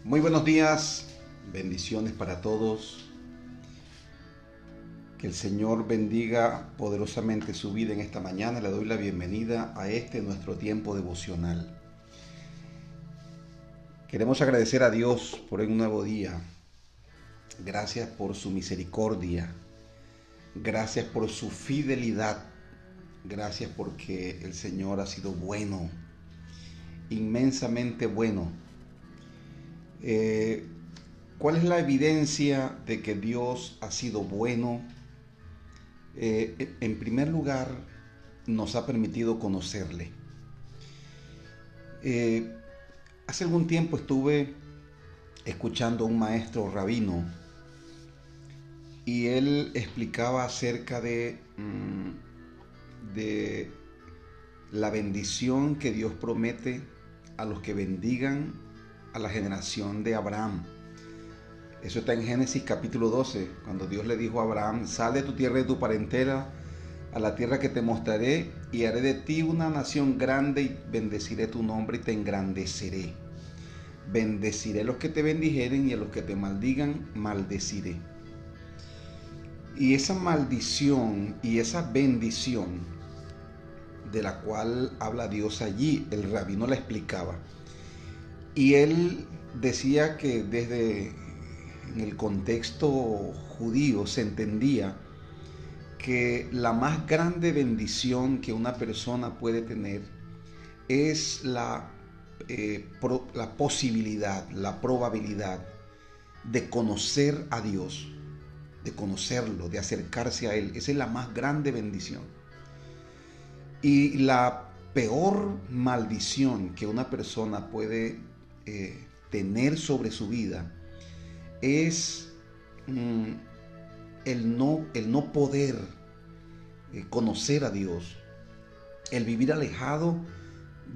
Muy buenos días, bendiciones para todos. Que el Señor bendiga poderosamente su vida en esta mañana. Le doy la bienvenida a nuestro tiempo devocional. Queremos agradecer a Dios por un nuevo día. Gracias por su misericordia. Gracias por su fidelidad. Gracias porque el Señor ha sido bueno, inmensamente bueno. ¿Cuál es la evidencia de que Dios ha sido bueno? En primer lugar, nos ha permitido conocerle. Hace algún tiempo estuve escuchando a un maestro rabino y él explicaba acerca de la bendición que Dios promete a los que bendigan a la generación de Abraham. Eso está en Génesis capítulo 12, cuando Dios le dijo a Abraham: sal de tu tierra y de tu parentela a la tierra que te mostraré, y haré de ti una nación grande, y bendeciré tu nombre y te engrandeceré. Bendeciré a los que te bendijeren, y a los que te maldigan, maldeciré. Y esa maldición y esa bendición de la cual habla Dios allí, el rabino la explicaba. Y él decía que desde en el contexto judío se entendía que la más grande bendición que una persona puede tener es la posibilidad, la probabilidad de conocer a Dios, de conocerlo, de acercarse a Él. Esa es la más grande bendición. Y la peor maldición que una persona puede tener sobre su vida es el no poder conocer a Dios, el vivir alejado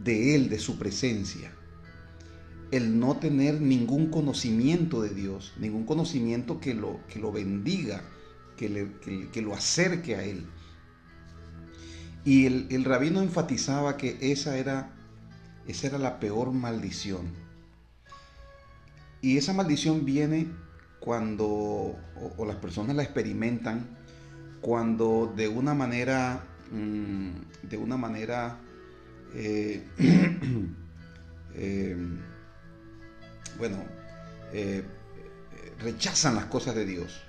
de Él, de su presencia, el no tener ningún conocimiento de Dios, ningún conocimiento que lo bendiga, que lo acerque a Él. Y el rabino enfatizaba que esa era la peor maldición. Y esa maldición viene cuando, o las personas la experimentan, cuando de una manera eh, eh, bueno, rechazan las cosas de Dios,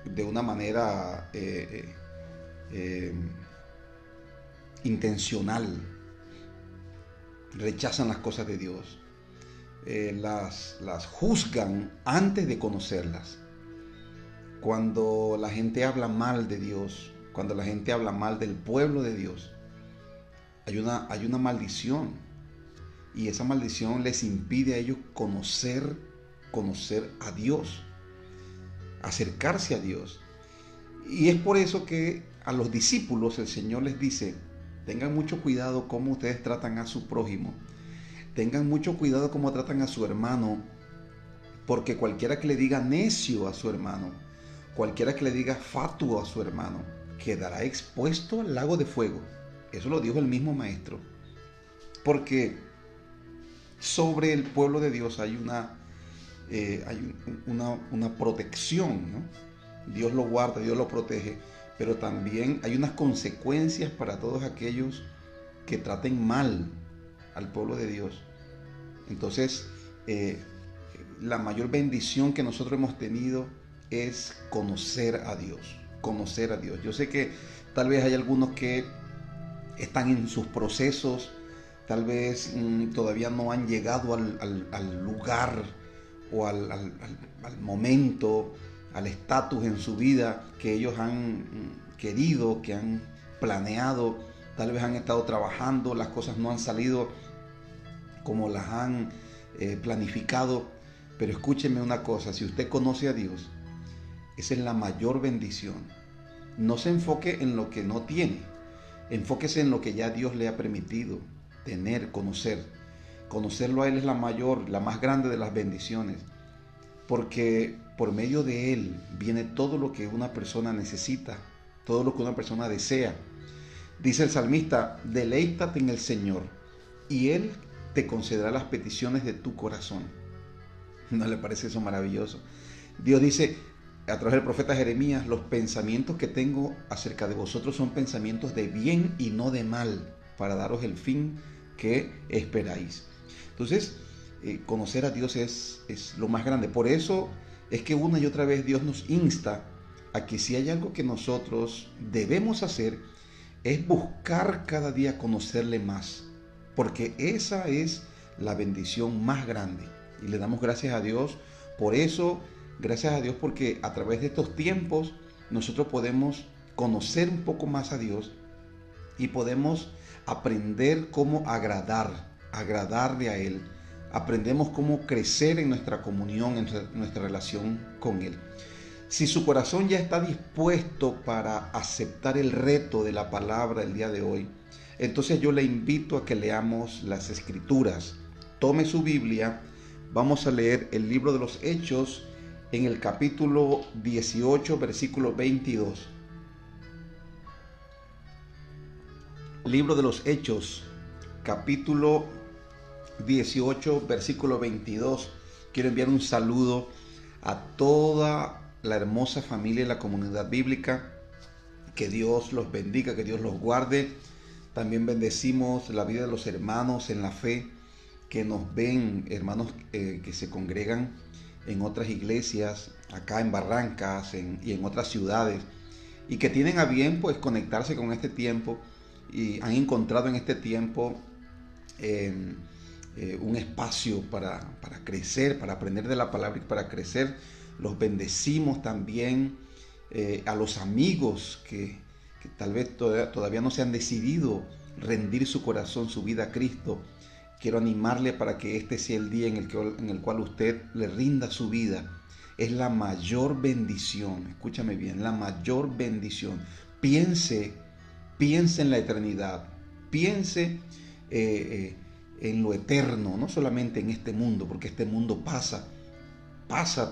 de una manera intencional, rechazan las cosas de Dios. Las juzgan antes de conocerlas. Cuando la gente habla mal de Dios, cuando la gente habla mal del pueblo de Dios, hay una maldición, y esa maldición les impide a ellos conocer a Dios, acercarse a Dios. Y es por eso que a los discípulos el Señor les dice: tengan mucho cuidado cómo ustedes tratan a su prójimo. Tengan mucho cuidado cómo tratan a su hermano, porque cualquiera que le diga necio a su hermano, cualquiera que le diga fatuo a su hermano, quedará expuesto al lago de fuego. Eso lo dijo el mismo maestro. Porque sobre el pueblo de Dios hay una protección, ¿no? Dios lo guarda, Dios lo protege, pero también hay unas consecuencias para todos aquellos que traten mal al pueblo de Dios. Entonces, la mayor bendición que nosotros hemos tenido es conocer a Dios, conocer a Dios. Yo sé que tal vez hay algunos que están en sus procesos, tal vez todavía no han llegado al lugar o al momento, al estatus en su vida que ellos han querido, que han planeado. Tal vez han estado trabajando, las cosas no han salido como las han planificado. Pero escúcheme una cosa: si usted conoce a Dios, esa es la mayor bendición. No se enfoque en lo que no tiene, enfóquese en lo que ya Dios le ha permitido tener, conocer. Conocerlo a Él es la más grande de las bendiciones, porque por medio de Él viene todo lo que una persona necesita, todo lo que una persona desea. Dice el salmista: deleítate en el Señor, y Él te concederá las peticiones de tu corazón. ¿No le parece eso maravilloso? Dios dice a través del profeta Jeremías: los pensamientos que tengo acerca de vosotros son pensamientos de bien y no de mal, para daros el fin que esperáis. Entonces, conocer a Dios es lo más grande. Por eso es que una y otra vez Dios nos insta a que si hay algo que nosotros debemos hacer, es buscar cada día conocerle más, porque esa es la bendición más grande. Y le damos gracias a Dios por eso, gracias a Dios porque a través de estos tiempos nosotros podemos conocer un poco más a Dios y podemos aprender cómo agradarle a Él. Aprendemos cómo crecer en nuestra comunión, en nuestra relación con Él. Si su corazón ya está dispuesto para aceptar el reto de la palabra el día de hoy, entonces yo le invito a que leamos las Escrituras. Tome su Biblia, vamos a leer el libro de los Hechos en el capítulo 18, versículo 22. Libro de los Hechos, capítulo 18, versículo 22. Quiero enviar un saludo a toda la hermosa familia y la comunidad bíblica. Que Dios los bendiga, que Dios los guarde. También bendecimos la vida de los hermanos en la fe que nos ven, hermanos que se congregan en otras iglesias, acá en Barrancas y en otras ciudades, y que tienen a bien pues conectarse con este tiempo y han encontrado en este tiempo un espacio para crecer, para aprender de la palabra y para crecer. Los bendecimos también. A los amigos que tal vez todavía no se han decidido rendir su corazón, su vida a Cristo. Quiero animarle para que este sea el día en el cual usted le rinda su vida. Es la mayor bendición, escúchame bien, la mayor bendición. Piense en la eternidad, piense en lo eterno, no solamente en este mundo, porque este mundo pasa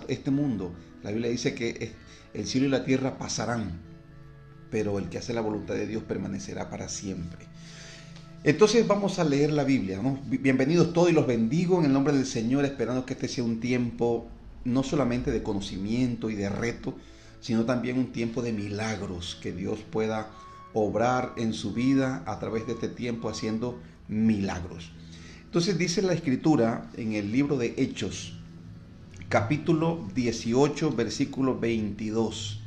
este mundo. La Biblia dice que el cielo y la tierra pasarán, pero el que hace la voluntad de Dios permanecerá para siempre. Entonces vamos a leer la Biblia, ¿no? Bienvenidos todos y los bendigo en el nombre del Señor, esperando que este sea un tiempo no solamente de conocimiento y de reto, sino también un tiempo de milagros, que Dios pueda obrar en su vida a través de este tiempo haciendo milagros. Entonces dice la Escritura en el libro de Hechos, capítulo 18, versículo 22.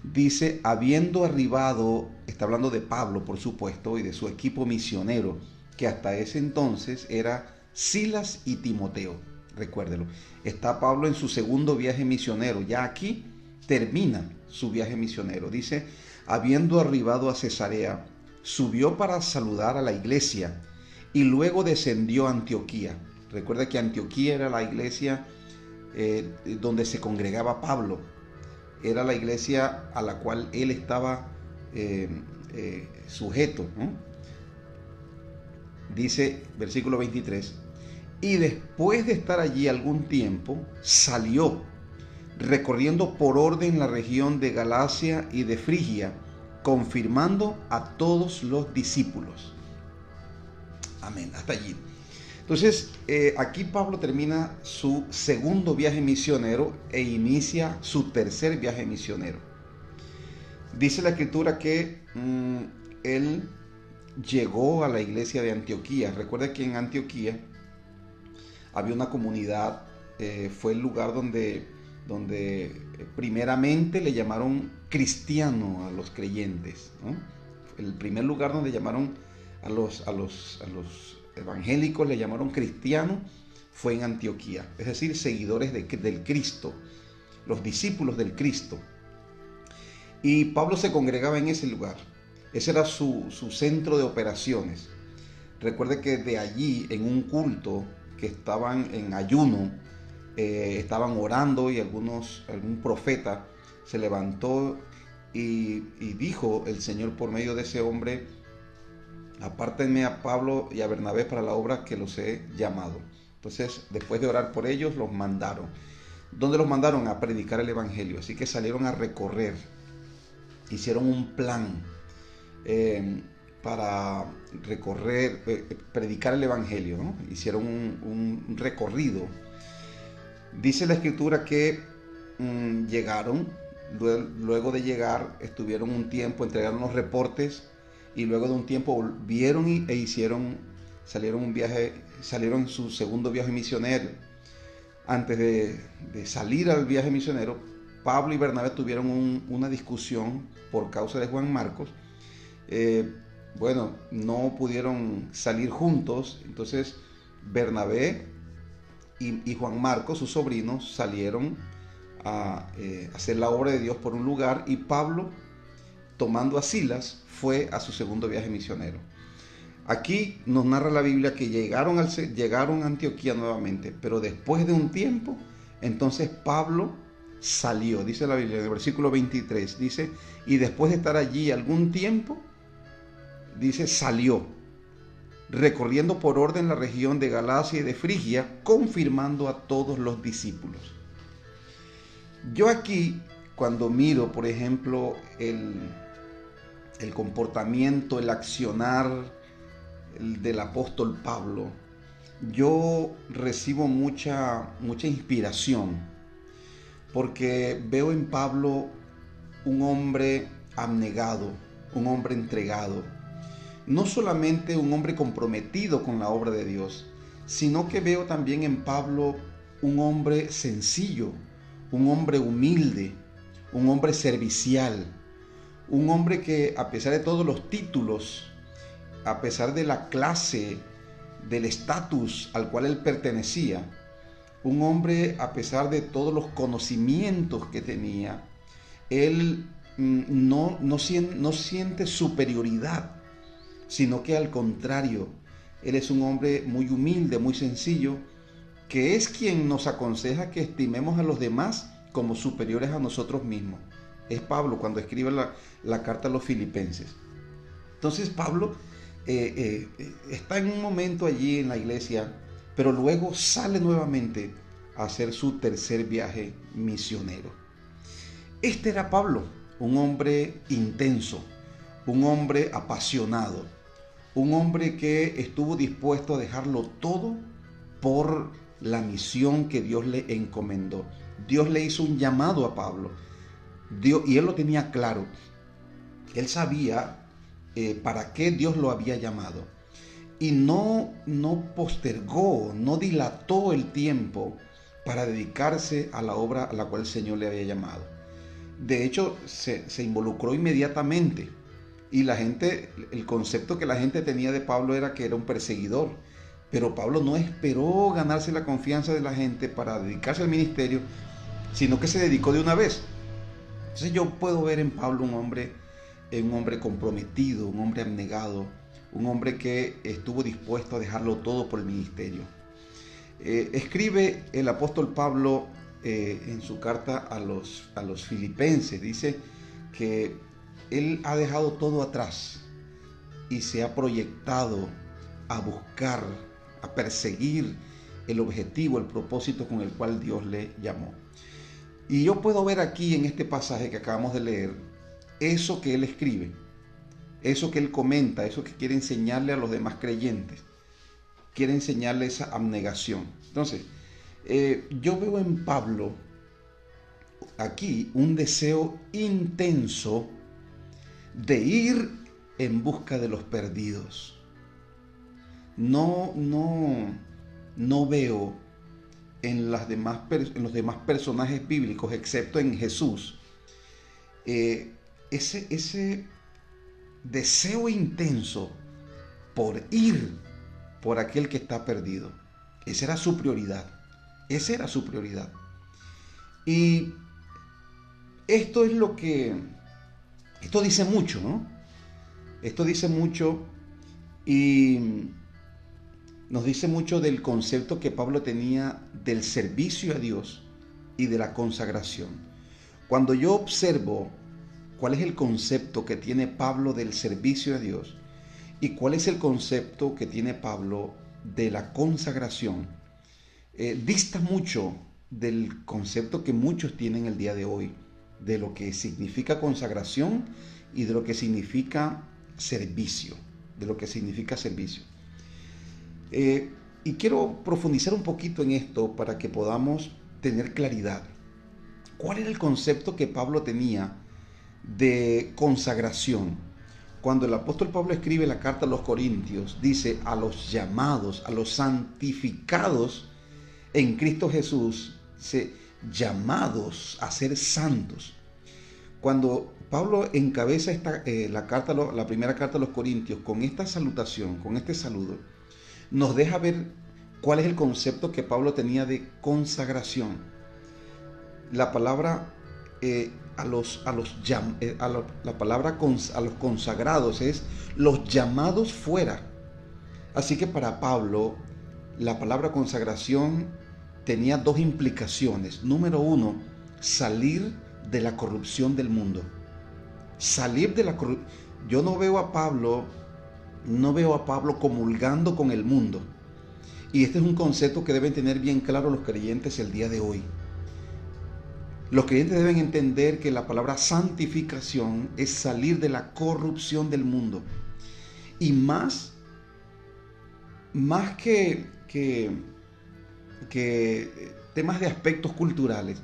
Dice: habiendo arribado, está hablando de Pablo, por supuesto, y de su equipo misionero, que hasta ese entonces era Silas y Timoteo. Recuérdelo, está Pablo en su segundo viaje misionero. Ya aquí termina su viaje misionero. Dice: habiendo arribado a Cesarea, subió para saludar a la iglesia y luego descendió a Antioquía. Recuerda que Antioquía era la iglesia donde se congregaba Pablo. Era la iglesia a la cual él estaba sujeto, ¿no? Dice, versículo 23, y después de estar allí algún tiempo, salió, recorriendo por orden la región de Galacia y de Frigia, confirmando a todos los discípulos. Amén, hasta allí. Entonces, aquí Pablo termina su segundo viaje misionero e inicia su tercer viaje misionero. Dice la Escritura que él llegó a la iglesia de Antioquía. Recuerda que en Antioquía había una comunidad, fue el lugar donde primeramente le llamaron cristiano a los creyentes, ¿no? El primer lugar donde llamaron a los evangélicos, le llamaron cristianos, fue en Antioquía, es decir, seguidores del Cristo, los discípulos del Cristo. Y Pablo se congregaba en ese lugar, ese era su centro de operaciones. Recuerde que de allí, en un culto que estaban en ayuno, estaban orando y algún profeta se levantó y dijo el Señor por medio de ese hombre: apártenme a Pablo y a Bernabé para la obra que los he llamado. Entonces, después de orar por ellos, los mandaron. ¿Dónde los mandaron? A predicar el evangelio. Así que salieron a recorrer, hicieron un plan para recorrer, predicar el evangelio, ¿no? Hicieron un recorrido. Dice la escritura que llegaron, luego de llegar estuvieron un tiempo, entregaron los reportes y luego de un tiempo volvieron salieron en su segundo viaje misionero. Antes de salir al viaje misionero, Pablo y Bernabé tuvieron una discusión por causa de Juan Marcos. No pudieron salir juntos, entonces Bernabé y Juan Marcos, sus sobrinos, salieron a hacer la obra de Dios por un lugar, y Pablo, tomando a Silas, fue a su segundo viaje misionero. Aquí nos narra la Biblia que llegaron a Antioquía nuevamente, pero después de un tiempo, entonces Pablo salió, dice la Biblia en el versículo 23, dice, y después de estar allí algún tiempo, dice, salió, recorriendo por orden la región de Galacia y de Frigia, confirmando a todos los discípulos. Yo aquí, cuando miro, por ejemplo, el comportamiento, el accionar del apóstol Pablo, yo recibo mucha inspiración, porque veo en Pablo un hombre abnegado, un hombre entregado, no solamente un hombre comprometido con la obra de Dios, sino que veo también en Pablo un hombre sencillo, un hombre humilde, un hombre servicial, un hombre que, a pesar de todos los títulos, a pesar de la clase, del estatus al cual él pertenecía, un hombre, a pesar de todos los conocimientos que tenía, él no siente superioridad, sino que al contrario, él es un hombre muy humilde, muy sencillo, que es quien nos aconseja que estimemos a los demás como superiores a nosotros mismos. Es Pablo cuando escribe la carta a los Filipenses. Entonces Pablo está en un momento allí en la iglesia, pero luego sale nuevamente a hacer su tercer viaje misionero. Este era Pablo, un hombre intenso, un hombre apasionado, un hombre que estuvo dispuesto a dejarlo todo por la misión que Dios le encomendó. Dios le hizo un llamado a Pablo, y él lo tenía claro. Él sabía para qué Dios lo había llamado, y no postergó, no dilató el tiempo para dedicarse a la obra a la cual el Señor le había llamado. De hecho, se involucró inmediatamente, y el concepto que la gente tenía de Pablo era que era un perseguidor, pero Pablo no esperó ganarse la confianza de la gente para dedicarse al ministerio, sino que se dedicó de una vez. Entonces yo puedo ver en Pablo un hombre comprometido, un hombre abnegado, un hombre que estuvo dispuesto a dejarlo todo por el ministerio. Escribe el apóstol Pablo en su carta a los Filipenses, dice que él ha dejado todo atrás y se ha proyectado a buscar, a perseguir el objetivo, el propósito con el cual Dios le llamó. Y yo puedo ver aquí en este pasaje que acabamos de leer, eso que él escribe, eso que él comenta, eso que quiere enseñarle a los demás creyentes, quiere enseñarle esa abnegación. Entonces, yo veo en Pablo aquí un deseo intenso de ir en busca de los perdidos. No veo en los demás personajes bíblicos, excepto en Jesús, ese deseo intenso por ir por aquel que está perdido. Esa era su prioridad. Y esto dice mucho, ¿no? Esto dice mucho, y nos dice mucho del concepto que Pablo tenía del servicio a Dios y de la consagración. Cuando yo observo cuál es el concepto que tiene Pablo del servicio a Dios y cuál es el concepto que tiene Pablo de la consagración, dista mucho del concepto que muchos tienen el día de hoy, de lo que significa consagración y de lo que significa servicio, y quiero profundizar un poquito en esto para que podamos tener claridad. ¿Cuál era el concepto que Pablo tenía de consagración? Cuando el apóstol Pablo escribe la carta a los Corintios, dice a los llamados, a los santificados en Cristo Jesús, llamados a ser santos. Cuando Pablo encabeza la primera carta a los Corintios con esta salutación, con este saludo, nos deja ver cuál es el concepto que Pablo tenía de consagración. La palabra a los consagrados es los llamados fuera. Así que para Pablo la palabra consagración tenía dos implicaciones. Número uno, salir de la corrupción del mundo. Salir de la corrupción. Yo no veo a Pablo comulgando con el mundo. Y este es un concepto que deben tener bien claro los creyentes el día de hoy. Los creyentes deben entender que la palabra santificación es salir de la corrupción del mundo. Y más que temas de aspectos culturales,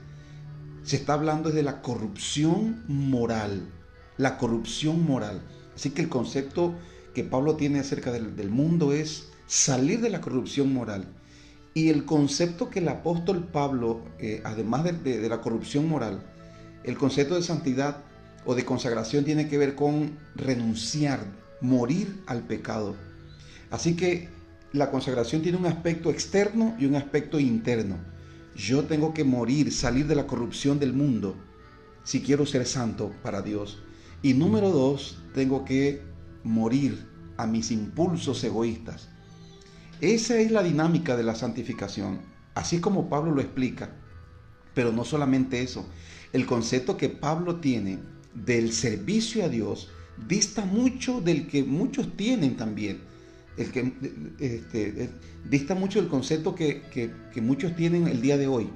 se está hablando de la corrupción moral. La corrupción moral. Así que el concepto que Pablo tiene acerca del mundo es salir de la corrupción moral. Y el concepto que el apóstol Pablo, además de la corrupción moral, el concepto de santidad o de consagración tiene que ver con renunciar, morir al pecado. Así que la consagración tiene un aspecto externo y un aspecto interno. Yo tengo que morir, salir de la corrupción del mundo si quiero ser santo para Dios. Y número dos, tengo que morir a mis impulsos egoístas. Esa es la dinámica de la santificación, así como Pablo lo explica. Pero no solamente eso, el concepto que Pablo tiene del servicio a Dios dista mucho del que muchos tienen también. Dista mucho del concepto que muchos tienen el día de hoy.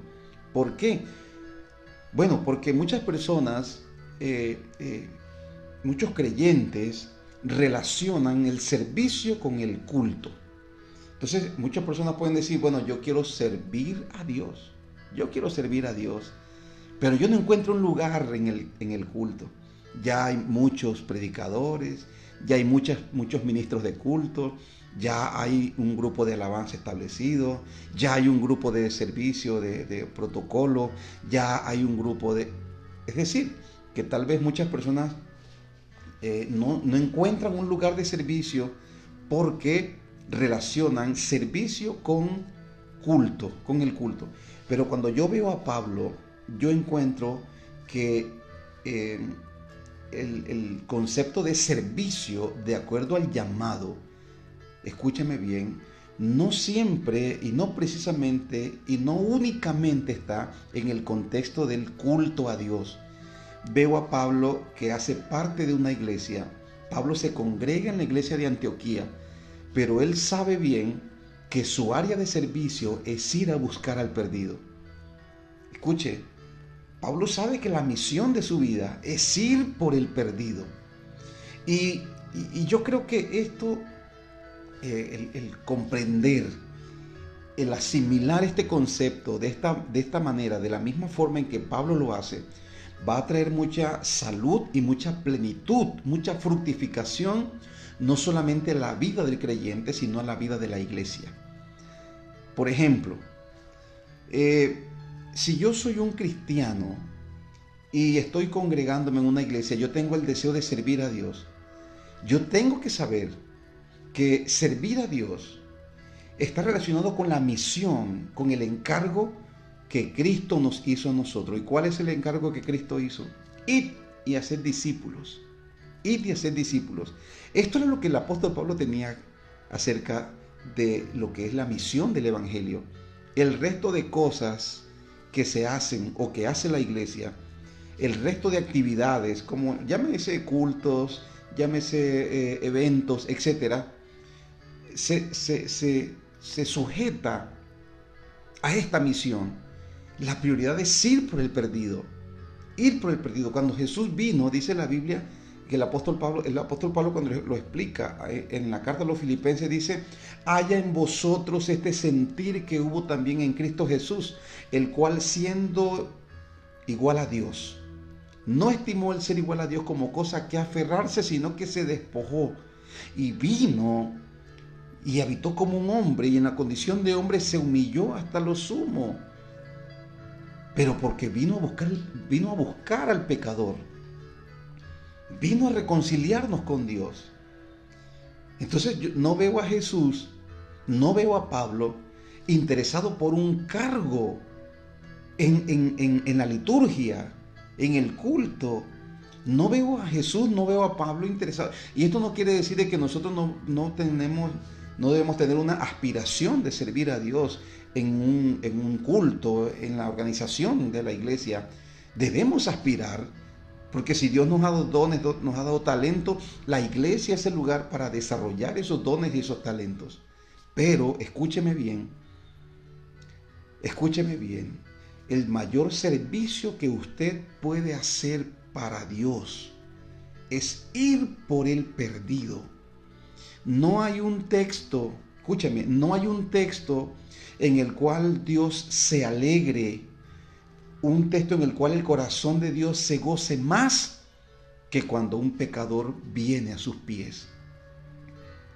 ¿Por qué? Bueno, porque muchas personas, muchos creyentes relacionan el servicio con el culto. Entonces, muchas personas pueden decir, bueno, yo quiero servir a Dios. Yo quiero servir a Dios. Pero yo no encuentro un lugar en el culto. Ya hay muchos predicadores, ya hay muchos ministros de culto, ya hay un grupo de alabanza establecido, ya hay un grupo de servicio, de protocolo, ya hay un grupo de... Es decir, que tal vez muchas personas no encuentran un lugar de servicio porque relacionan servicio con culto, con el culto. Pero cuando yo veo a Pablo, yo encuentro que el concepto de servicio, de acuerdo al llamado, escúchame bien, no siempre y no precisamente y no únicamente está en el contexto del culto a Dios. Veo a Pablo que hace parte de una iglesia. Pablo se congrega en la iglesia de Antioquía, pero él sabe bien que su área de servicio es ir a buscar al perdido. Escuche, Pablo sabe que la misión de su vida es ir por el perdido. Y yo creo que esto, el comprender, el asimilar este concepto de esta manera, de la misma forma en que Pablo lo hace, va a traer mucha salud y mucha plenitud, mucha fructificación, no solamente a la vida del creyente, sino a la vida de la iglesia. Por ejemplo, si yo soy un cristiano y estoy congregándome en una iglesia, yo tengo el deseo de servir a Dios. Yo tengo que saber que servir a Dios está relacionado con la misión, con el encargo que Cristo nos hizo a nosotros. ¿Y cuál es el encargo que Cristo hizo? Id y hacer discípulos. Id y hacer discípulos. Esto era lo que el apóstol Pablo tenía acerca de lo que es la misión del evangelio. El resto de cosas que se hacen o que hace la iglesia, el resto de actividades, como llámese cultos, llámese eventos, etcétera, se sujeta a esta misión. La prioridad es ir por el perdido. Ir por el perdido. Cuando Jesús vino, dice la Biblia, que el apóstol Pablo cuando lo explica en la carta a los Filipenses dice, haya en vosotros este sentir que hubo también en Cristo Jesús, el cual siendo igual a Dios, no estimó el ser igual a Dios como cosa que aferrarse, sino que se despojó y vino y habitó como un hombre, y en la condición de hombre se humilló hasta lo sumo. Pero porque vino a buscar al pecador, vino a reconciliarnos con Dios. Entonces yo no veo a Jesús, no veo a Pablo interesado por un cargo en la liturgia, en el culto. No veo a Jesús, no veo a Pablo interesado. Y esto no quiere decir de que nosotros no debemos tener una aspiración de servir a Dios en un culto, en la organización de la iglesia. Debemos aspirar, porque si Dios nos ha dado dones, nos ha dado talento, la iglesia es el lugar para desarrollar esos dones y esos talentos. Pero escúcheme bien, el mayor servicio que usted puede hacer para Dios es ir por el perdido. No hay un texto, escúchame, no hay un texto en el cual Dios se alegre, un texto en el cual el corazón de Dios se goce más que cuando un pecador viene a sus pies.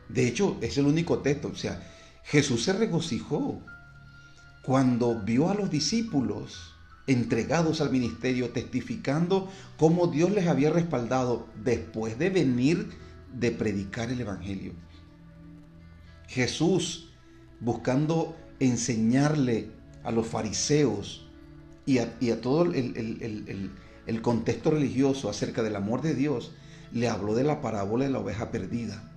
De hecho, es el único texto. O sea, Jesús se regocijó cuando vio a los discípulos entregados al ministerio, testificando cómo Dios les había respaldado después de venir de predicar el Evangelio. Jesús, buscando enseñarle a los fariseos y a todo el contexto religioso acerca del amor de Dios, le habló de la parábola de la oveja perdida.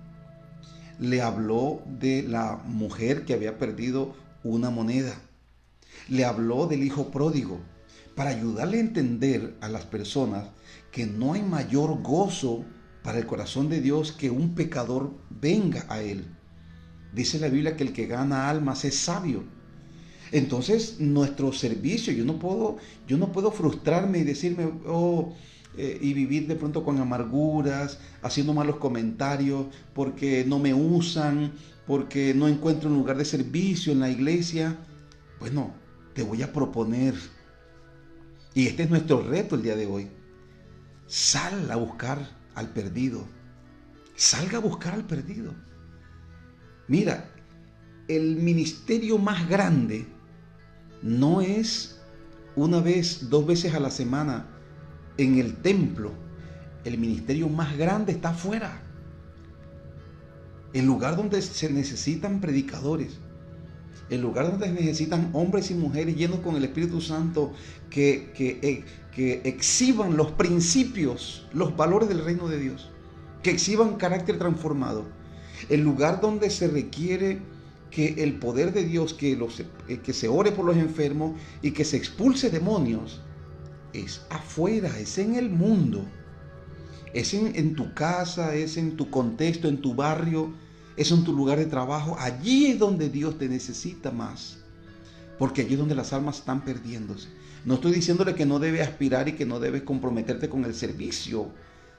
Le habló de la mujer que había perdido una moneda. Le habló del hijo pródigo, para ayudarle a entender a las personas que no hay mayor gozo para el corazón de Dios que un pecador venga a Él. Dice la Biblia que el que gana almas es sabio. Entonces, nuestro servicio, yo no puedo frustrarme y decirme, y vivir de pronto con amarguras, haciendo malos comentarios, porque no me usan, porque no encuentro un lugar de servicio en la iglesia. Bueno, te voy a proponer, y este es nuestro reto el día de hoy, sal a buscar al perdido. Salga a buscar al perdido. Mira, el ministerio más grande no es una vez, 2 veces a la semana en el templo. El ministerio más grande está afuera. El lugar donde se necesitan predicadores. El lugar donde se necesitan hombres y mujeres llenos con el Espíritu Santo que exhiban los principios, los valores del reino de Dios, que exhiban carácter transformado. El lugar donde se requiere que el poder de Dios, que se ore por los enfermos y que se expulse demonios, es afuera, es en el mundo, es en tu casa, es en tu contexto, en tu barrio, es en tu lugar de trabajo. Allí es donde Dios te necesita más, porque allí es donde las almas están perdiéndose. No estoy diciéndole que no debes aspirar y que no debes comprometerte con el servicio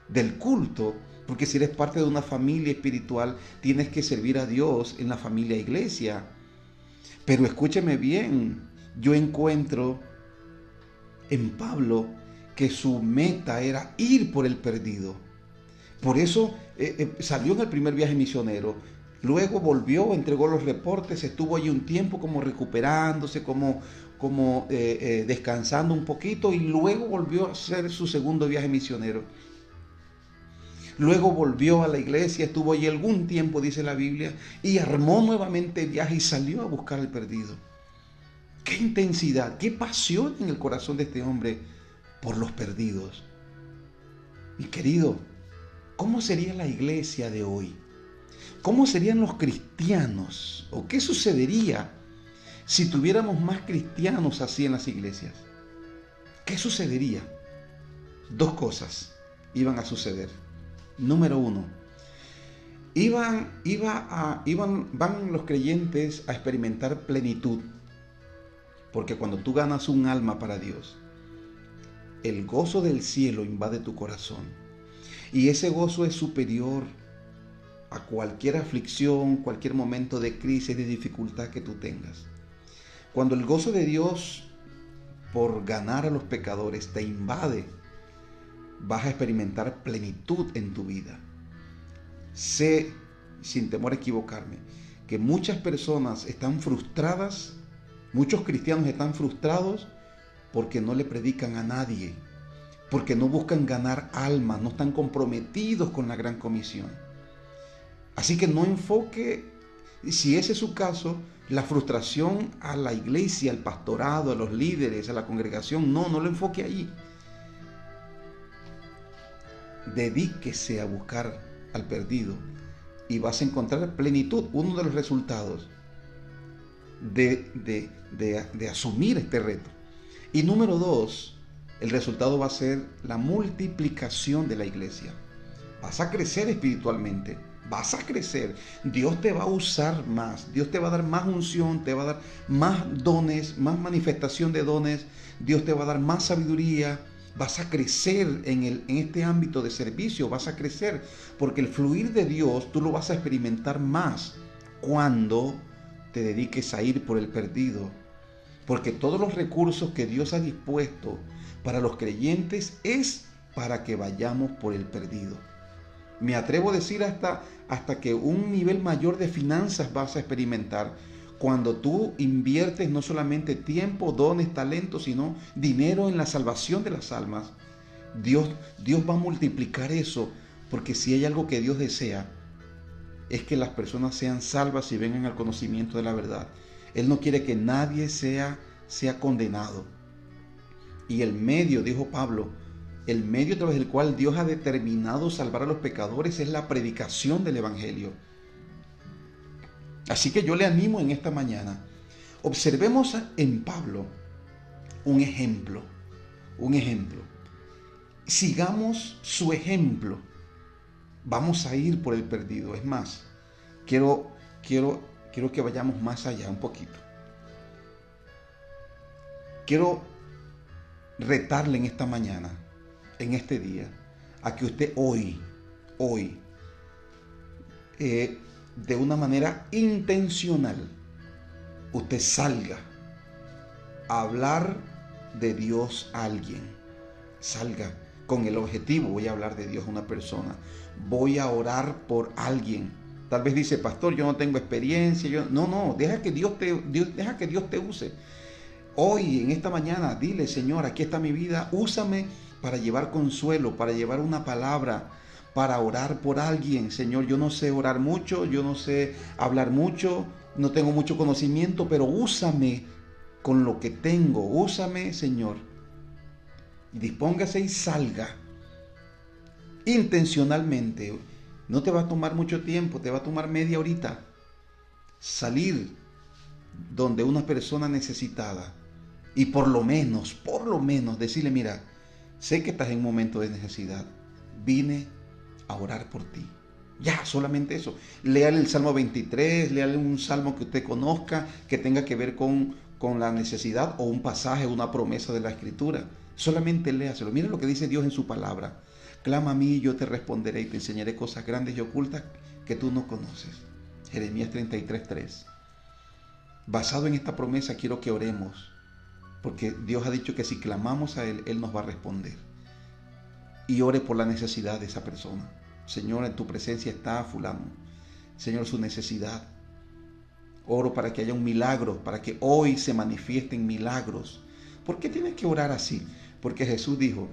del culto, porque si eres parte de una familia espiritual, tienes que servir a Dios en la familia iglesia. Pero escúcheme bien, yo encuentro en Pablo que su meta era ir por el perdido. Por eso salió en el primer viaje misionero, luego volvió, entregó los reportes, estuvo allí un tiempo como recuperándose, como descansando un poquito, y luego volvió a hacer su segundo viaje misionero. Luego volvió a la iglesia, estuvo allí algún tiempo, dice la Biblia, y armó nuevamente el viaje y salió a buscar al perdido. ¡Qué intensidad, qué pasión en el corazón de este hombre por los perdidos! Mi querido, ¿cómo sería la iglesia de hoy? ¿Cómo serían los cristianos? ¿O qué sucedería si tuviéramos más cristianos así en las iglesias? ¿Qué sucedería? 2 cosas iban a suceder. Número 1, van los creyentes a experimentar plenitud, porque cuando tú ganas un alma para Dios, el gozo del cielo invade tu corazón. Y ese gozo es superior a cualquier aflicción, cualquier momento de crisis, de dificultad que tú tengas. Cuando el gozo de Dios por ganar a los pecadores te invade, vas a experimentar plenitud en tu vida. Sé, sin temor a equivocarme, que muchas personas están frustradas, muchos cristianos están frustrados porque no le predican a nadie, porque no buscan ganar almas, no están comprometidos con la gran comisión. Así que no enfoque, si ese es su caso, la frustración a la iglesia, al pastorado, a los líderes, a la congregación. No lo enfoque allí. Dedíquese a buscar al perdido y vas a encontrar plenitud. Uno de los resultados de asumir este reto. Y número 2, el resultado va a ser la multiplicación de la iglesia. Vas a crecer espiritualmente, vas a crecer. Dios te va a usar más, Dios te va a dar más unción, te va a dar más dones, más manifestación de dones, Dios te va a dar más sabiduría. Vas a crecer en este ámbito de servicio, vas a crecer, porque el fluir de Dios tú lo vas a experimentar más cuando te dediques a ir por el perdido. Porque todos los recursos que Dios ha dispuesto para los creyentes es para que vayamos por el perdido. Me atrevo a decir hasta que un nivel mayor de finanzas vas a experimentar cuando tú inviertes no solamente tiempo, dones, talentos, sino dinero en la salvación de las almas. Dios va a multiplicar eso, porque si hay algo que Dios desea, es que las personas sean salvas y vengan al conocimiento de la verdad. Él no quiere que nadie sea condenado. Y el medio, dijo Pablo, el medio a través del cual Dios ha determinado salvar a los pecadores es la predicación del Evangelio. Así que yo le animo en esta mañana. Observemos en Pablo un ejemplo. Sigamos su ejemplo. Vamos a ir por el perdido. Es más, quiero que vayamos más allá un poquito. Quiero retarle en esta mañana, en este día, a que usted hoy, de una manera intencional, usted salga a hablar de Dios a alguien. Salga con el objetivo, voy a hablar de Dios a una persona, voy a orar por alguien. Tal vez dice, pastor, yo no tengo experiencia. Deja que Dios te use. Hoy, en esta mañana, dile, Señor, aquí está mi vida, úsame para llevar consuelo, para llevar una palabra, para orar por alguien. Señor, yo no sé orar mucho, yo no sé hablar mucho, no tengo mucho conocimiento, pero úsame con lo que tengo. Úsame, Señor. Dispóngase y salga intencionalmente. No te va a tomar mucho tiempo, te va a tomar media horita. Salir donde una persona necesitada y por lo menos decirle, mira, sé que estás en un momento de necesidad, vine a orar por ti. Ya, solamente eso. Léale el Salmo 23, léale un salmo que usted conozca, que tenga que ver con la necesidad, o un pasaje, una promesa de la Escritura. Solamente léaselo. Mira lo que dice Dios en su palabra. Clama a mí y yo te responderé y te enseñaré cosas grandes y ocultas que tú no conoces. Jeremías 33:3. Basado en esta promesa quiero que oremos, porque Dios ha dicho que si clamamos a Él, Él nos va a responder. Y ore por la necesidad de esa persona. Señor, en tu presencia está fulano. Señor, su necesidad. Oro para que haya un milagro, para que hoy se manifiesten milagros. ¿Por qué tienes que orar así? Porque Jesús dijo,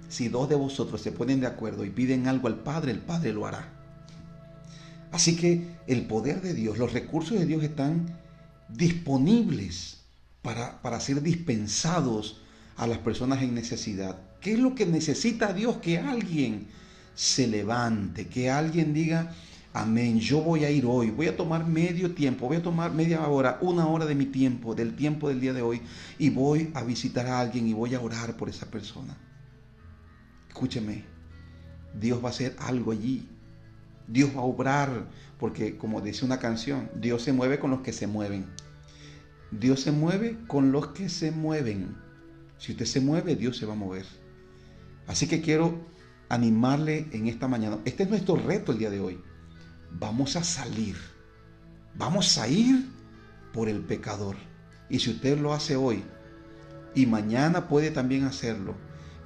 si 2 de vosotros se ponen de acuerdo y piden algo al Padre, el Padre lo hará. Así que el poder de Dios, los recursos de Dios están disponibles para ser dispensados a las personas en necesidad. ¿Qué es lo que necesita Dios? Que alguien se levante, que alguien diga, amén, yo voy a ir hoy, voy a tomar medio tiempo, voy a tomar media hora, 1 hora de mi tiempo, del tiempo del día de hoy, y voy a visitar a alguien y voy a orar por esa persona. Escúcheme, Dios va a hacer algo allí. Dios va a obrar, porque como dice una canción, Dios se mueve con los que se mueven. Dios se mueve con los que se mueven. Si usted se mueve, Dios se va a mover. Así que quiero animarle en esta mañana. Este es nuestro reto el día de hoy. Vamos a salir. Vamos a ir por el pecador. Y si usted lo hace hoy, y mañana puede también hacerlo,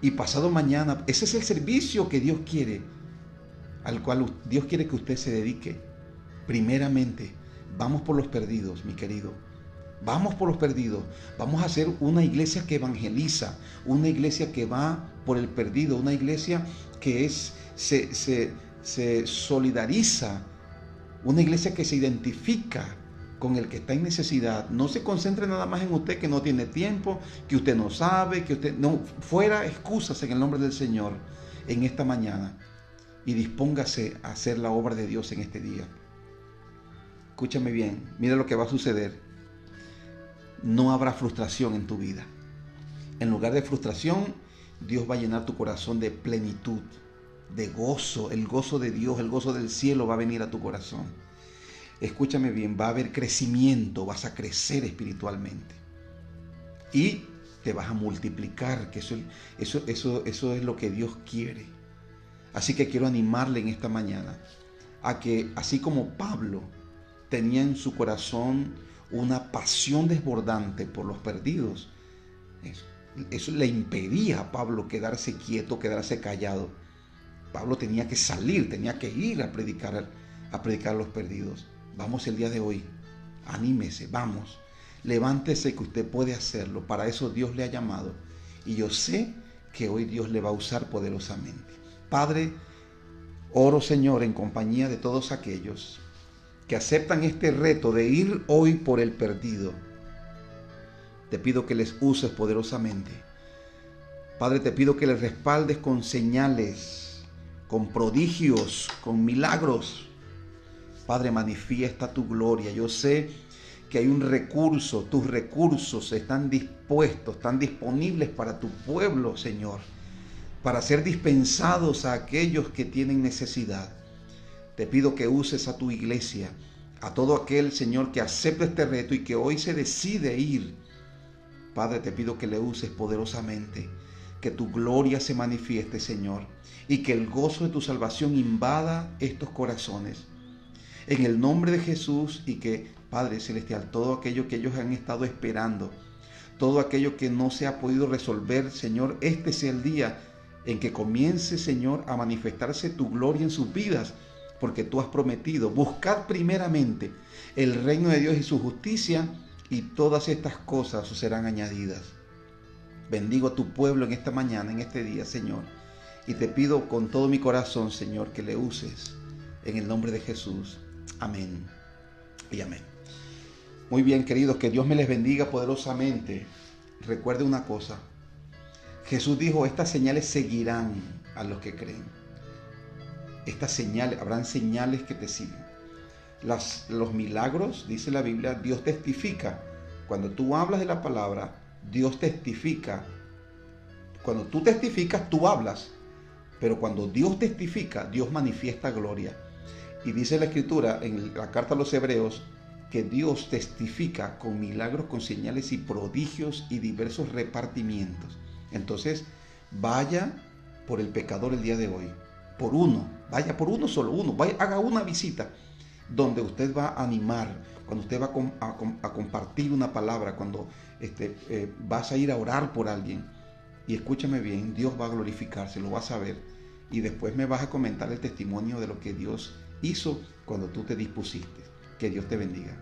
y pasado mañana, ese es el servicio que Dios quiere, al cual Dios quiere que usted se dedique. Primeramente, vamos por los perdidos, mi querido. Vamos por los perdidos. Vamos a hacer una iglesia que evangeliza, una iglesia que va por el perdido, una iglesia que se solidariza, una iglesia que se identifica con el que está en necesidad. No se concentre nada más en usted que no tiene tiempo, que usted no sabe, que usted no, fuera excusas en el nombre del Señor en esta mañana, y dispóngase a hacer la obra de Dios en este día. Escúchame bien, mira lo que va a suceder. No habrá frustración en tu vida. En lugar de frustración, Dios va a llenar tu corazón de plenitud, de gozo. El gozo de Dios, el gozo del cielo va a venir a tu corazón. Escúchame bien, va a haber crecimiento, vas a crecer espiritualmente. Y te vas a multiplicar, que eso es lo que Dios quiere. Así que quiero animarle en esta mañana a que, así como Pablo tenía en su corazón una pasión desbordante por los perdidos, eso le impedía a Pablo quedarse quieto, quedarse callado. Pablo tenía que salir, tenía que ir a predicar a los perdidos. Vamos el día de hoy, anímese, vamos, levántese, que usted puede hacerlo. Para eso Dios le ha llamado, y yo sé que hoy Dios le va a usar poderosamente. Padre, oro, Señor, en compañía de todos aquellos que aceptan este reto de ir hoy por el perdido. Te pido que les uses poderosamente. Padre, te pido que les respaldes con señales, con prodigios, con milagros. Padre, manifiesta tu gloria. Yo sé que hay un recurso, tus recursos están dispuestos, están disponibles para tu pueblo, Señor, para ser dispensados a aquellos que tienen necesidad. Te pido que uses a tu iglesia, a todo aquel, Señor, que acepte este reto y que hoy se decide ir. Padre, te pido que le uses poderosamente, que tu gloria se manifieste, Señor, y que el gozo de tu salvación invada estos corazones. En el nombre de Jesús, y que, Padre Celestial, todo aquello que ellos han estado esperando, todo aquello que no se ha podido resolver, Señor, este sea el día en que comience, Señor, a manifestarse tu gloria en sus vidas, porque tú has prometido: buscad primeramente el reino de Dios y su justicia, y todas estas cosas os serán añadidas. Bendigo a tu pueblo en esta mañana, en este día, Señor, y te pido con todo mi corazón, Señor, que le uses en el nombre de Jesús. Amén y amén. Muy bien, queridos, que Dios me les bendiga poderosamente. Recuerde una cosa: Jesús dijo: estas señales seguirán a los que creen. Estas señales, habrán señales que te siguen. Los milagros, dice la Biblia, Dios testifica. Cuando tú hablas de la palabra, Dios testifica. Cuando tú testificas, tú hablas. Pero cuando Dios testifica, Dios manifiesta gloria. Y dice la Escritura en la carta a los Hebreos que Dios testifica con milagros, con señales y prodigios y diversos repartimientos. Entonces, vaya por el pecador el día de hoy. Por uno, vaya por uno solo, vaya, haga una visita donde usted va a animar, cuando usted va a compartir una palabra, cuando vas a ir a orar por alguien. Y escúchame bien, Dios va a glorificarse, lo vas a ver. Y después me vas a comentar el testimonio de lo que Dios hizo cuando tú te dispusiste. Que Dios te bendiga.